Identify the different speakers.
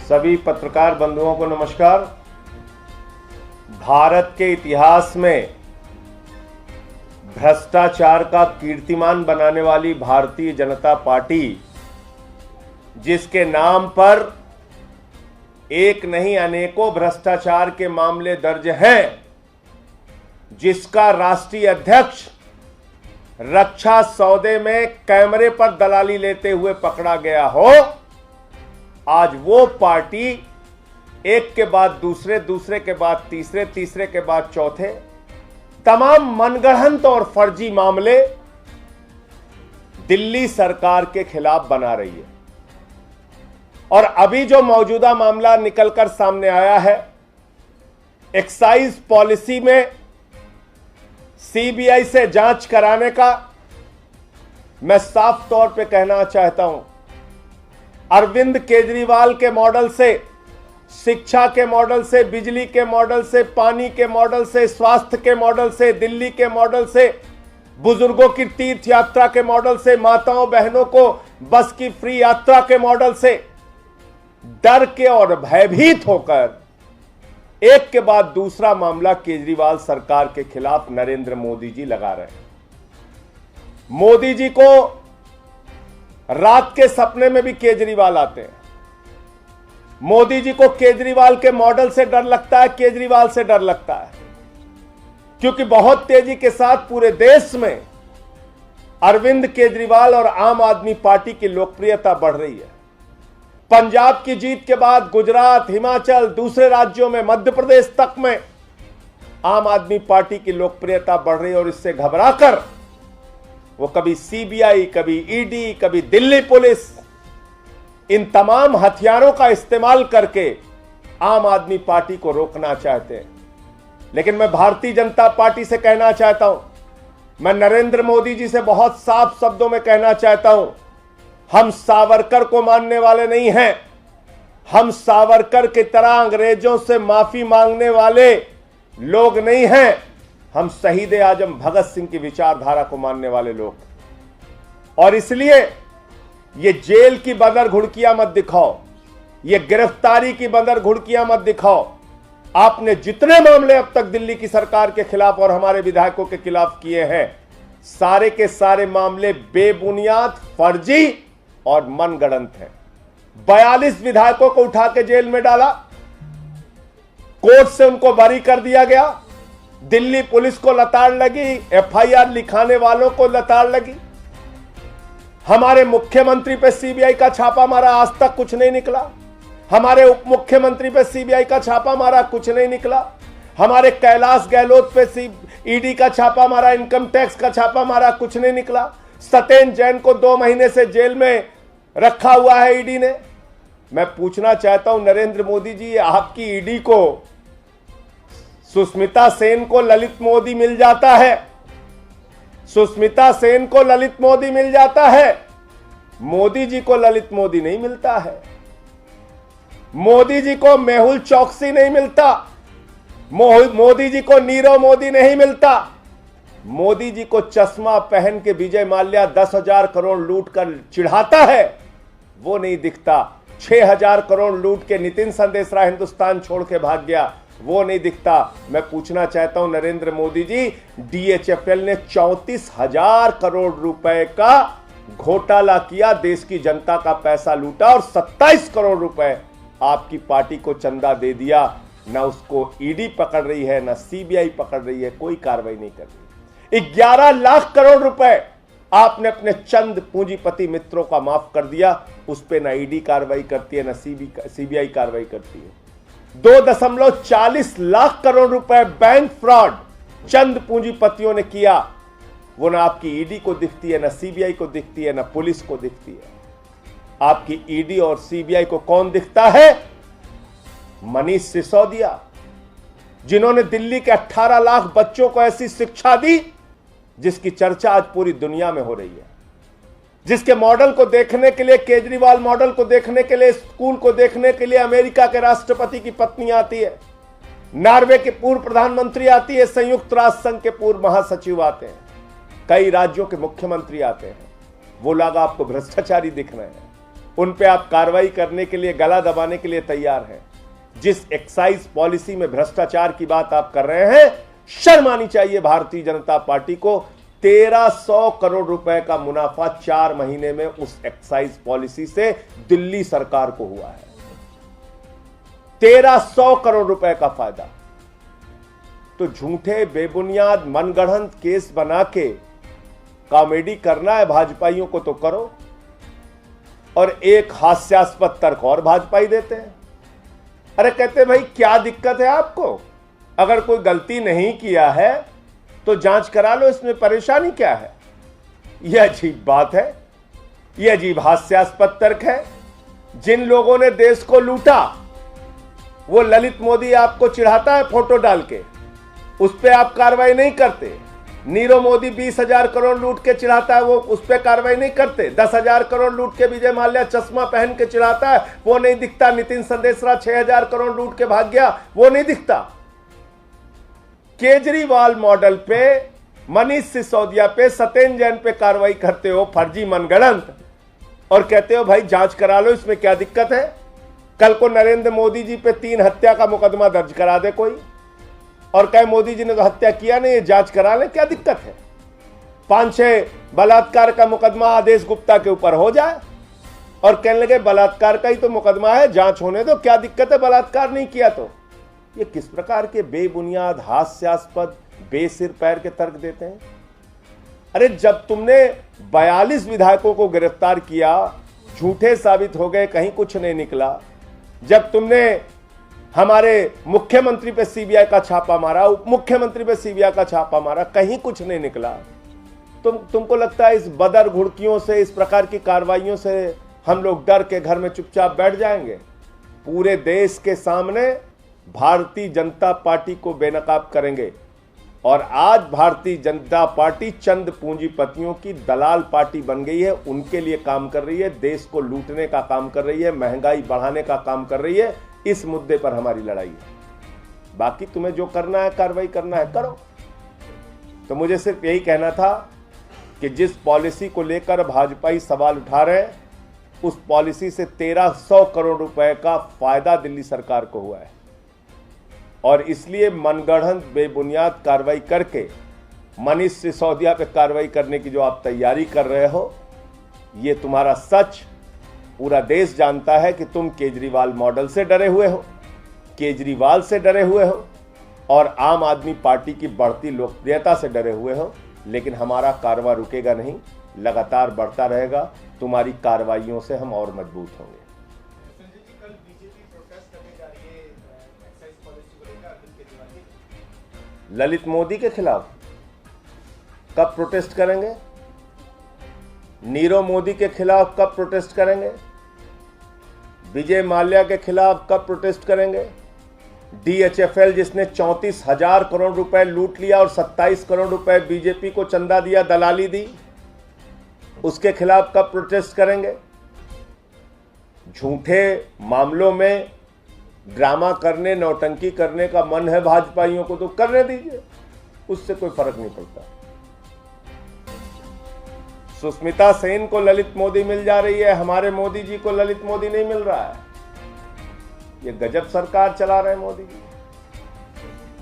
Speaker 1: सभी पत्रकार बंधुओं को नमस्कार। भारत के इतिहास में भ्रष्टाचार का कीर्तिमान बनाने वाली भारतीय जनता पार्टी, जिसके नाम पर एक नहीं अनेकों भ्रष्टाचार के मामले दर्ज हैं, जिसका राष्ट्रीय अध्यक्ष रक्षा सौदे में कैमरे पर दलाली लेते हुए पकड़ा गया हो, आज वो पार्टी एक के बाद दूसरे, दूसरे के बाद तीसरे, तीसरे के बाद चौथे तमाम मनगढ़ंत और फर्जी मामले दिल्ली सरकार के खिलाफ बना रही है। और अभी जो मौजूदा मामला निकलकर सामने आया है, एक्साइज पॉलिसी में सीबीआई से जांच कराने का, मैं साफ तौर पे कहना चाहता हूं, अरविंद केजरीवाल के मॉडल से, शिक्षा के मॉडल से, बिजली के मॉडल से, पानी के मॉडल से, स्वास्थ्य के मॉडल से, दिल्ली के मॉडल से, बुजुर्गों की तीर्थ यात्रा के मॉडल से, माताओं बहनों को बस की फ्री यात्रा के मॉडल से डर के और भयभीत होकर एक के बाद दूसरा मामला केजरीवाल सरकार के खिलाफ नरेंद्र मोदी जी लगा रहे हैं। मोदी जी को रात के सपने में भी केजरीवाल आते हैं। मोदी जी को केजरीवाल के मॉडल से डर लगता है, केजरीवाल से डर लगता है, क्योंकि बहुत तेजी के साथ पूरे देश में अरविंद केजरीवाल और आम आदमी पार्टी की लोकप्रियता बढ़ रही है। पंजाब की जीत के बाद गुजरात, हिमाचल, दूसरे राज्यों में, मध्य प्रदेश तक में आम आदमी पार्टी की लोकप्रियता बढ़ रही है। और इससे घबराकर वो कभी सीबीआई, कभी ईडी, कभी दिल्ली पुलिस, इन तमाम हथियारों का इस्तेमाल करके आम आदमी पार्टी को रोकना चाहते हैं। लेकिन मैं भारतीय जनता पार्टी से कहना चाहता हूं, मैं नरेंद्र मोदी जी से बहुत साफ शब्दों में कहना चाहता हूं, हम सावरकर को मानने वाले नहीं हैं। हम सावरकर की तरह अंग्रेजों से माफी मांगने वाले लोग नहीं हैं। हम शहीद आजम भगत सिंह की विचारधारा को मानने वाले लोग। और इसलिए ये जेल की बंदर घुड़कियां मत दिखाओ, ये गिरफ्तारी की बंदर घुड़कियां मत दिखाओ। आपने जितने मामले अब तक दिल्ली की सरकार के खिलाफ और हमारे विधायकों के खिलाफ किए हैं, सारे के सारे मामले बेबुनियाद, फर्जी और मनगढ़ंत हैं। 42 विधायकों को उठा के जेल में डाला, कोर्ट से उनको बरी कर दिया गया, दिल्ली पुलिस को लताड़ लगी, एफआईआर लिखाने वालों को लताड़ लगी। हमारे मुख्यमंत्री पे सीबीआई का छापा मारा, आज तक कुछ नहीं निकला। हमारे उप मुख्यमंत्री पे सीबीआई का छापा मारा, कुछ नहीं निकला। हमारे कैलाश गहलोत पे ईडी का छापा मारा, इनकम टैक्स का छापा मारा, कुछ नहीं निकला। सत्येंद्र जैन को 2 महीने से जेल में रखा हुआ है ईडी ने। मैं पूछना चाहता हूं नरेंद्र मोदी जी, आपकी ईडी को सुष्मिता सेन को ललित मोदी मिल जाता है, सुष्मिता सेन को ललित मोदी मिल जाता है, मोदी जी को ललित मोदी नहीं मिलता है। मोदी जी को मेहुल चौकसी नहीं मिलता, मोदी जी को नीरव मोदी नहीं मिलता। मोदी जी को चश्मा पहन के विजय माल्या 10,000 करोड़ लूट कर चिढ़ाता है, वो नहीं दिखता। 6,000 करोड़ लूट के नितिन संदेशरा हिंदुस्तान छोड़ के भाग गया, वो नहीं दिखता। मैं पूछना चाहता हूं नरेंद्र मोदी जी, डीएचएफएल ने 34,000 करोड़ रुपए का घोटाला किया, देश की जनता का पैसा लूटा और 27 करोड़ रुपए आपकी पार्टी को चंदा दे दिया। ना उसको ईडी पकड़ रही है, ना सीबीआई पकड़ रही है, कोई कार्रवाई नहीं कर रही। 11 लाख करोड़ रुपए आपने अपने चंद पूंजीपति मित्रों का माफ कर दिया, उस पर ना ईडी कार्रवाई करती है, ना सीबीआई कार्रवाई करती है। 2.40 लाख करोड़ रुपए बैंक फ्रॉड चंद पूंजीपतियों ने किया, वो ना आपकी ईडी को दिखती है, ना सीबीआई को दिखती है, ना पुलिस को दिखती है। आपकी ईडी और सीबीआई को कौन दिखता है? मनीष सिसोदिया, जिन्होंने दिल्ली के 18 लाख बच्चों को ऐसी शिक्षा दी जिसकी चर्चा आज पूरी दुनिया में हो रही है, जिसके मॉडल को देखने के लिए, केजरीवाल मॉडल को देखने के लिए, स्कूल को देखने के लिए अमेरिका के राष्ट्रपति की पत्नी आती है, नॉर्वे के पूर्व प्रधानमंत्री आती है, संयुक्त राष्ट्र संघ के पूर्व महासचिव आते हैं, कई राज्यों के मुख्यमंत्री आते हैं। वो लोग आपको भ्रष्टाचारी दिख रहे हैं। उन पे आप कार्रवाई करने के लिए, गला दबाने के लिए तैयार हैं। जिस एक्साइज पॉलिसी में भ्रष्टाचार की बात आप कर रहे हैं, शर्म आनी चाहिए भारतीय जनता पार्टी को। 1300 करोड़ रुपए का मुनाफा 4 महीने में उस एक्साइज पॉलिसी से दिल्ली सरकार को हुआ है। 1300 करोड़ रुपए का फायदा। तो झूठे बेबुनियाद मनगढ़ंत केस बना के कॉमेडी करना है भाजपाइयों को तो करो, और एक हास्यास्पद तर्क और भाजपाई देते हैं। अरे कहते भाई क्या दिक्कत है आपको, अगर कोई गलती नहीं किया है तो जांच करा लो, इसमें परेशानी क्या है। यह अजीब बात है, यह अजीब हास्यास्पद तर्क है। जिन लोगों ने देश को लूटा, वो ललित मोदी आपको चिढ़ाता है फोटो डाल के, उस पर आप कार्रवाई नहीं करते। नीरव मोदी 20,000 करोड़ लूट के चिढ़ाता है, वो उस पर कार्रवाई नहीं करते। 10,000 करोड़ लूट के विजय माल्या चश्मा पहन के चिढ़ाता है, वो नहीं दिखता। नितिन संदेशरा 6,000 करोड़ लूट के भाग गया, वो नहीं दिखता। केजरीवाल मॉडल पे, मनीष सिसोदिया पे, सत्येंद्र जैन पे कार्रवाई करते हो फर्जी मनगढ़ंत, और कहते हो भाई जांच करा लो, इसमें क्या दिक्कत है। कल को नरेंद्र मोदी जी पे 3 हत्या का मुकदमा दर्ज करा दे कोई, और कहे मोदी जी ने तो हत्या किया नहीं, जांच करा ले, क्या दिक्कत है। 5-6 बलात्कार का मुकदमा आदेश गुप्ता के ऊपर हो जाए, और कहने लगे बलात्कार का ही तो मुकदमा है, जांच होने दो, क्या दिक्कत है बलात्कार नहीं किया तो। ये किस प्रकार के बेबुनियाद, हास्यास्पद, बेसिर पैर के तर्क देते हैं। अरे जब तुमने 42 विधायकों को गिरफ्तार किया, झूठे साबित हो गए, कहीं कुछ नहीं निकला। जब तुमने हमारे मुख्यमंत्री पे सीबीआई का छापा मारा, उप मुख्यमंत्री पे सीबीआई का छापा मारा, कहीं कुछ नहीं निकला। तुमको लगता है इस बदर घुड़कियों से, इस प्रकार की कार्रवाइयों से हम लोग डर के घर में चुपचाप बैठ जाएंगे। पूरे देश के सामने भारतीय जनता पार्टी को बेनकाब करेंगे। और आज भारतीय जनता पार्टी चंद पूंजीपतियों की दलाल पार्टी बन गई है, उनके लिए काम कर रही है, देश को लूटने का काम कर रही है, महंगाई बढ़ाने का काम कर रही है। इस मुद्दे पर हमारी लड़ाई है। बाकी तुम्हें जो करना है, कार्रवाई करना है, करो। तो मुझे सिर्फ यही कहना था कि जिस पॉलिसी को लेकर भाजपाई सवाल उठा रहे हैं, उस पॉलिसी से 1300 करोड़ रुपए का फायदा दिल्ली सरकार को हुआ है, और इसलिए मनगढ़ंत बेबुनियाद कार्रवाई करके मनीष सिसोदिया पे कार्रवाई करने की जो आप तैयारी कर रहे हो, ये तुम्हारा सच पूरा देश जानता है कि तुम केजरीवाल मॉडल से डरे हुए हो, केजरीवाल से डरे हुए हो, और आम आदमी पार्टी की बढ़ती लोकप्रियता से डरे हुए हो। लेकिन हमारा कारवां रुकेगा नहीं, लगातार बढ़ता रहेगा। तुम्हारी कार्रवाइयों से हम और मजबूत होंगे।
Speaker 2: संजय जी, कल बीजेपी प्रोटेस्ट करने जा रही है एक्साइज पॉलिसी को लेकर अरविंद केजरीवाल की।
Speaker 1: ललित मोदी के खिलाफ कब प्रोटेस्ट करेंगे? नीरव मोदी के खिलाफ कब प्रोटेस्ट करेंगे? विजय माल्या के खिलाफ कब प्रोटेस्ट करेंगे? DHFL जिसने 34,000 करोड़ रुपए लूट लिया और 27 करोड़ रुपए बीजेपी को चंदा दिया, दलाली दी, उसके खिलाफ कब प्रोटेस्ट करेंगे? झूठे मामलों में ड्रामा करने, नौटंकी करने का मन है भाजपाइयों को तो करने दीजिए, उससे कोई फर्क नहीं पड़ता। सुष्मिता सेन को ललित मोदी मिल जा रही है, हमारे मोदी जी को ललित मोदी नहीं मिल रहा है। ये गजब सरकार चला रहे हैं मोदी जी।